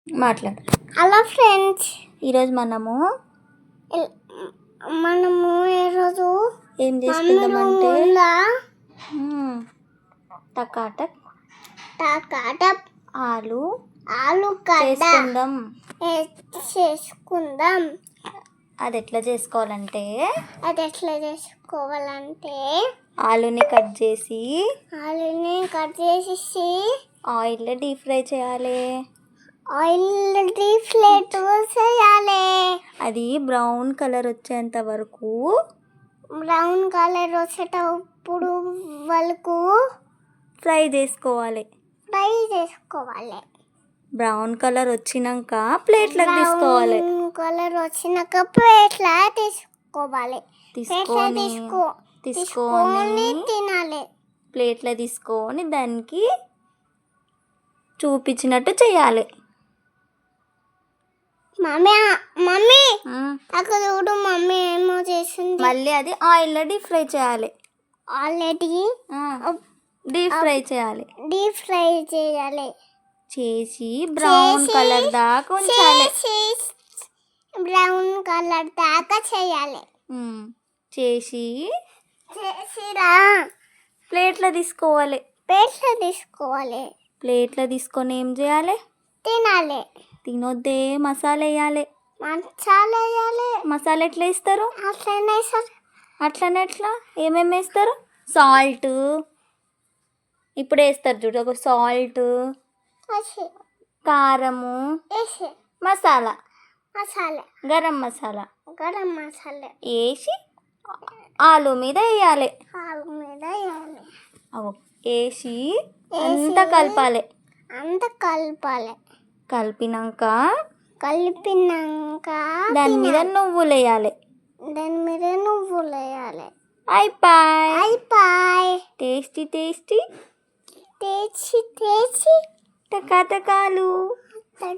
మాట్లాడు. Hello friends, ఈరోజు మనము ఈరోజు ఏం చేసుకుందామంటే టకాటక్ ఆలుగడ్డ చేసుకుందాం. అది ఎట్లా చేసుకోవాలంటే ఆలుని కట్ చేసి ఆయిల్లో డీప్ ఫ్రై చేయాలి. అది బ్రౌన్ కలర్ వచ్చేంత వరకు ఫ్రై చేసుకోవాలి. బ్రౌన్ కలర్ వచ్చినాక ప్లేట్లకు తీసుకోవాలి. తీసుకొని తినాలి. ప్లేట్లో తీసుకొని దానికి చూపించినట్టు చేయాలి. మమ్మీ అక్కడ చూడు, మమ్మీ ఏమో చేసింది. మళ్ళీ అది ఆయిల్లో డీప్ ఫ్రై చేయాలి. డీప్ ఫ్రై చేసి బ్రౌన్ కలర్ దాకా ఉంచాలి. చేసి ప్లేట్లో తీసుకోవాలి. ప్లేట్లో తీసుకొని ఏం చేయాలి? తినాలి. తినొద్దే, మసాలా వేయాలి. మసాలా ఎట్లా వేస్తారు? అట్లనే ఎట్లా? ఏమేమి వేస్తారు? సాల్ట్ ఇప్పుడు వేస్తారు చూడు, ఒక సాల్ట్, కారము, మసాలా, గరం మసాలా వేసి ఆలు మీద వేయాలి. వేసి అంతా కలపాలి. కలిపినాక దాని మీద నువ్వులు వేయాలి. అయిపోయి టేస్టీ టకాటకాలు.